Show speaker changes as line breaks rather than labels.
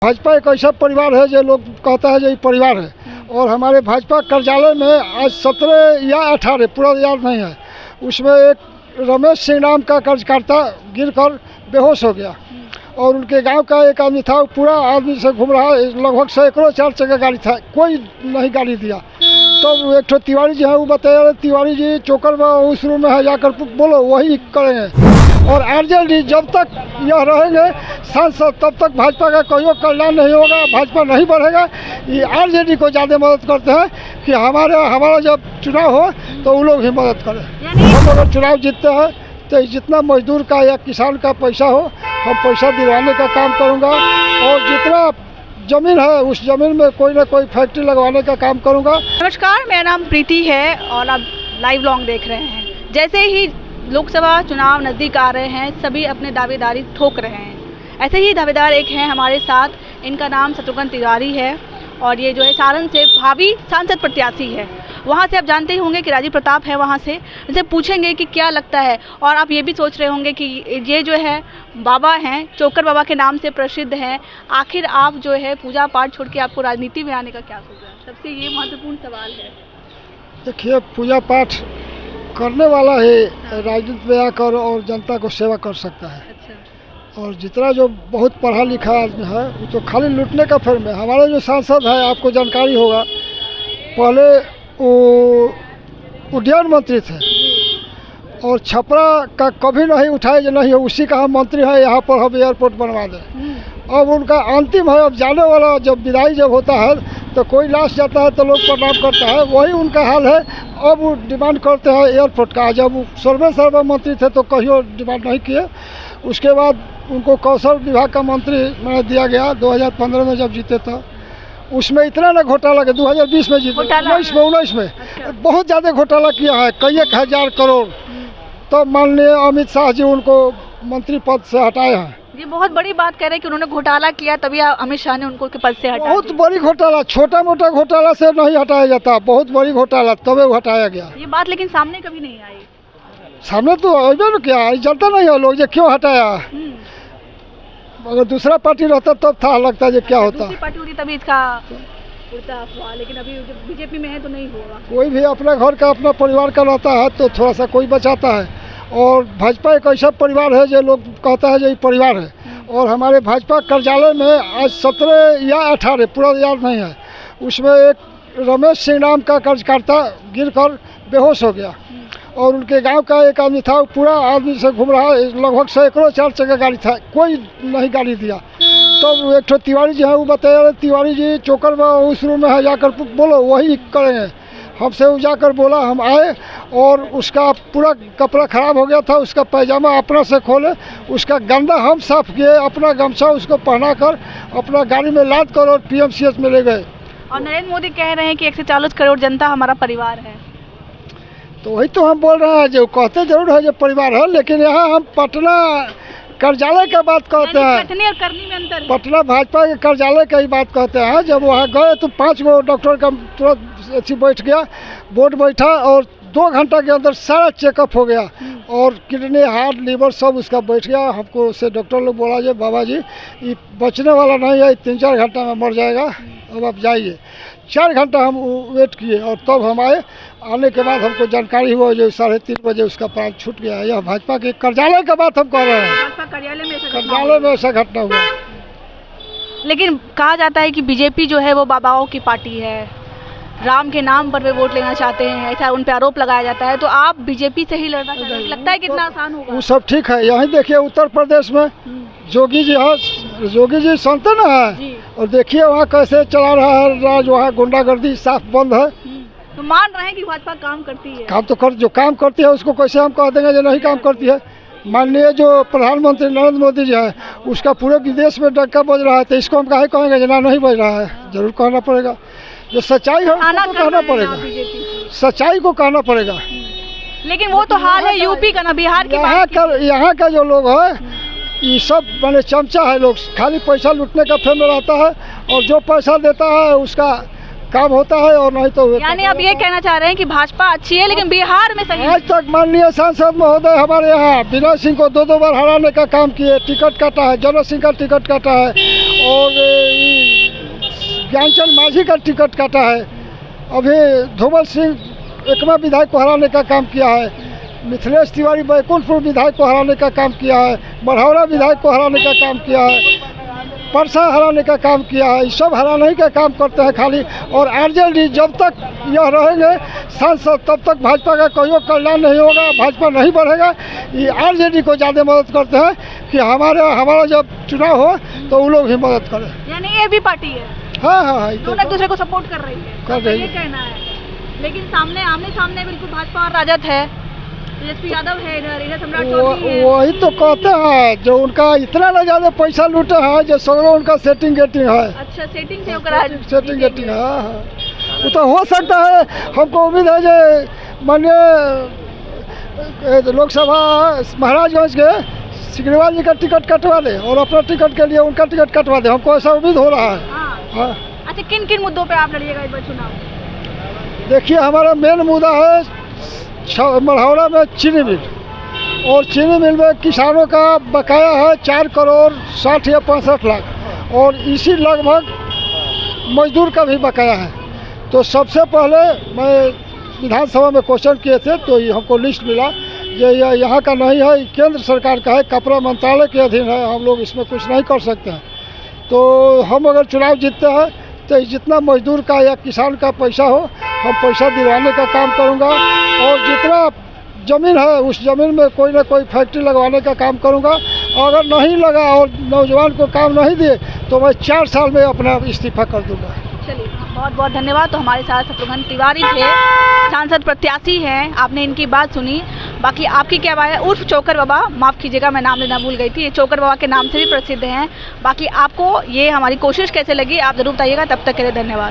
भाजपा एक ऐसा परिवार है जो लोग कहता है जो ये परिवार है। और हमारे भाजपा कार्यालय में आज 17 या 18 पूरा याद नहीं है, उसमें एक रमेश सिंह नाम का कार्यकर्ता गिरकर बेहोश हो गया और उनके गांव का एक आदमी था, पूरा आदमी से घूम रहा, लगभग सैकड़ों 4 चक्का गाड़ी था, कोई नहीं गाड़ी दिया। तो एक तिवारी जी है, वो बताया तिवारी जी चोकर उस रूम में है, जाकर बोलो वही करेंगे। और आरजेडी जब तक यह रहेंगे सांसद तब तक भाजपा का कोई कल्याण नहीं होगा, भाजपा नहीं बढ़ेगा। ये आरजेडी को ज़्यादा मदद करते हैं कि हमारा जब चुनाव हो तो वो लोग ही मदद करें। हम अगर चुनाव जीतते हैं तो जितना मजदूर का या किसान का पैसा हो हम पैसा दिलवाने का काम करूँगा, और जितना जमीन है उस जमीन में कोई ना कोई फैक्ट्री लगवाने का काम करूँगा।
नमस्कार, मेरा नाम प्रीति है और आप लाइव लॉन्ग देख रहे हैं। जैसे ही लोकसभा चुनाव नज़दीक आ रहे हैं, सभी अपने दावेदारी ठोक रहे हैं। ऐसे ही दावेदार एक हैं हमारे साथ, इनका नाम शत्रुघ्न तिवारी है और ये जो है सारण से भावी सांसद प्रत्याशी है। वहाँ से आप जानते ही होंगे कि राजीव प्रताप है, वहाँ से इनसे पूछेंगे कि क्या लगता है। और आप ये भी सोच रहे होंगे कि ये जो है बाबा हैं, चोकर बाबा के नाम से प्रसिद्ध हैं, आखिर आप जो है पूजा पाठ छोड़ के आपको राजनीति में आने का क्या सोचा है? सबसे ये महत्वपूर्ण सवाल है।
देखिए, पूजा पाठ करने वाला ही राजनीति में आकर और जनता को सेवा कर सकता है।
अच्छा।
और जितना जो बहुत पढ़ा लिखा आदमी है वो तो खाली लूटने का फेर में। हमारे जो सांसद है, आपको जानकारी होगा, पहले वो उद्यान मंत्री थे और छपरा का कभी नहीं उठाए जो नहीं है, उसी का हम मंत्री है, यहाँ पर हम एयरपोर्ट बनवा दें। अब उनका अंतिम है, अब जाने वाला जब विदाई जब होता है तो कोई लाश जाता है तो लोग प्रणाम करता है, वही उनका हाल है। अब वो डिमांड करते हैं एयरपोर्ट का। जब वो सर्वे मंत्री थे तो कहीं डिमांड नहीं किए। उसके बाद उनको कौशल विभाग का मंत्री मैंने दिया गया 2015 में जब जीते था। उसमें इतना ना घोटाला के 2020 में जीते, 19 में
अच्छा।
बहुत ज़्यादा घोटाला किया है, कई 1000 करोड़। तो माननीय अमित शाह जी उनको मंत्री पद से हटाए हैं।
ये बहुत बड़ी बात कह रहे हैं कि उन्होंने घोटाला किया, तभी अमित शाह ने उनको के पद से हटाया।
बहुत बड़ी घोटाला, छोटा मोटा घोटाला से नहीं हटाया जाता, बहुत बड़ी घोटाला तभी वो हटाया गया।
ये बात लेकिन सामने कभी नहीं आई।
सामने तो अभी ना क्या जनता नहीं है लोग, ये क्यों हटाया। अगर दूसरा पार्टी रहता तब था लगता है क्या होता।
दूसरी पार्टी होती तभी इसका उड़ता अफवाह, लेकिन अभी बीजेपी में है तो नहीं होगा।
कोई भी अपना घर का अपना परिवार का रहता है तो थोड़ा सा कोई बचाता है। और भाजपा एक ऐसा परिवार है जो लोग कहता है जो ये परिवार है। और हमारे भाजपा कार्यालय में आज 17 या 18 पूरा याद नहीं है, उसमें एक रमेश सिंह नाम का कार्यकर्ता गिरकर बेहोश हो गया और उनके गांव का एक आदमी था, पूरा आदमी से घूम रहा, लगभग सैकड़ों 4 चक्का गाड़ी था, कोई नहीं गाड़ी दिया। तो एक तिवारी जी है, वो बताया तिवारी जी चोकर उस रूम में है, जाकर बोलो वही करेंगे। हमसे वो जाकर बोला, हम आए और उसका पूरा कपड़ा खराब हो गया था, उसका पैजामा अपना से खोले, उसका गंदा हम साफ किए, अपना गमछा उसको पहना कर अपना गाड़ी में लाद कर और PMCH में ले गए।
और नरेंद्र मोदी कह रहे हैं कि 140 करोड़ जनता हमारा परिवार है।
तो वही तो हम बोल रहे हैं, जो कहते जरूर है जो परिवार है, लेकिन यहाँ हम पटना कार्यालय का बात कहते हैं।
कटनी और करनी में अंतर है।
पटना भाजपा के कार्यालय का ही बात कहते हैं। जब वहाँ गए तो 5 गो डॉक्टर का तुरंत ऐसी बैठ गया, बोर्ड बैठा और 2 घंटा के अंदर सारा चेकअप हो गया और किडनी हार्ट लीवर सब उसका बैठ गया। हमको उससे डॉक्टर लोग बोला जी बाबा जी ये बचने वाला नहीं है, 3-4 घंटा में मर जाएगा, अब आप जाइए। 4 घंटा हम वेट किए और तब हम आए। आने के बाद हमको जानकारी हुआ जो 3:30 बजे उसका प्राण छूट गया है। यह भाजपा के कार्यालय का बात हम कह रहे हैं।
भाजपा कार्यालय
में ऐसा घटना हुआ।
लेकिन कहा जाता है कि बीजेपी जो है वो बाबाओं की पार्टी है, राम के नाम पर वे वोट लेना चाहते हैं, ऐसा उन पर आरोप लगाया जाता है। तो आप बीजेपी से ही लड़ना चाहते हैं, लगता है कितना आसान होगा?
वो सब ठीक है। यहीं देखिए उत्तर प्रदेश में जोगी जी है, जोगी जी सुनते ना है, और देखिए वहाँ कैसे चला रहा है राज, वहाँ गुंडागर्दी साफ बंद है।
तो मान रहे हैं कि भाजपा काम करती है।
काम तो जो काम करती है उसको कैसे हम कह देंगे जो नहीं काम करती है। माननीय जो प्रधानमंत्री नरेंद्र मोदी जी है, उसका पूरे विदेश में डंका बज रहा है, तो इसको हम काहे कहेंगे जो नहीं बज रहा है। जरूर कहना पड़ेगा, जो सच्चाई है उसको कहना पड़ेगा, सच्चाई को कहना पड़ेगा।
लेकिन वो तो हाल है यूपी का ना, बिहार की
यहाँ का जो लोग है ये सब मैंने चमचा है, लोग खाली पैसा लूटने का फेम में रहता है और जो पैसा देता है उसका काम होता है और नहीं तो।
यानी आप ये कहना चाह रहे हैं कि भाजपा अच्छी है लेकिन बिहार में सही।
आज तक माननीय सांसद महोदय हमारे यहाँ विनय सिंह को 2 बार हराने का काम किए, टिकट काटा है, जनरल सिंह का टिकट काटा है और ज्ञानचंद माझी का टिकट काटा है। अभी धूमल सिंह एकमा विधायक को हराने का काम किया है। मिथिलेश तिवारी बैकुंठपुर विधायक को हराने का काम किया है। बढ़ौरा विधायक को हराने का काम किया है। परसा हराने का काम किया है। ये सब हराने ही का काम करते हैं खाली। और आरजेडी जब तक यह रहेंगे सांसद तब तक भाजपा का कोई कल्याण नहीं होगा, भाजपा नहीं बढ़ेगा। ये आरजेडी को ज़्यादा मदद करते हैं कि हमारा जब चुनाव हो तो वो लोग ही मदद करें।
यानी ये भी पार्टी है।
हाँ हाँ हाँ,
दोनों एक दूसरे को सपोर्ट कर रही है,
कर रही
ये
है।
कहना है। लेकिन सामने आमने सामने बिल्कुल भाजपा और राजद है। तेजस्वी यादव है इधर सम्राट चौधरी है।
वही तो कहते हैं, जो उनका इतना ना ज़्यादा पैसा लूटे हैं जो सगरों उनका सेटिंग गेटिंग है।
अच्छा, सेटिंग से ओकरा
सेटिंग गेटिंग है। हाँ हाँ, वो तो हो सकता है। हमको उम्मीद है जो माननीय लोकसभा महाराजगंज के सिग्रीवाल जी का टिकट कटवा दे और अपना टिकट के लिए उनका टिकट कटवा दे। हमको ऐसा उम्मीद हो रहा है। हाँ।
अच्छा, किन किन मुद्दों पे आप लड़िएगा इस बार चुनाव?
देखिए, हमारा मेन मुद्दा है मढ़ौरा में चीनी मिल, और चीनी मिल में किसानों का बकाया है 4 करोड़ 60 या 65 लाख, और इसी लगभग मजदूर का भी बकाया है। तो सबसे पहले मैं विधानसभा में क्वेश्चन किए थे तो हमको लिस्ट मिला ये यहाँ का नहीं है, केंद्र सरकार का है, कपड़ा मंत्रालय के अधीन है, हम लोग इसमें कुछ नहीं कर सकते हैं। तो हम अगर चुनाव जीतते हैं तो जितना मजदूर का या किसान का पैसा हो हम पैसा दिलवाने का काम करूँगा, और जितना ज़मीन है उस ज़मीन में कोई ना कोई फैक्ट्री लगवाने का काम करूँगा। अगर नहीं लगा और नौजवान को काम नहीं दिए तो मैं 4 साल में अपना इस्तीफा कर दूँगा।
चलिए, बहुत बहुत धन्यवाद। तो हमारे साथ शत्रुघ्न तिवारी थे, सांसद प्रत्याशी हैं, आपने इनकी बात सुनी। बाकी आपकी क्या बात है? उर्फ चोकर बाबा, माफ़ कीजिएगा मैं नाम लेना भूल गई थी, ये चोकर बाबा के नाम से भी प्रसिद्ध हैं। बाकी आपको ये हमारी कोशिश कैसे लगी आप ज़रूर बताइएगा। तब तक के लिए धन्यवाद।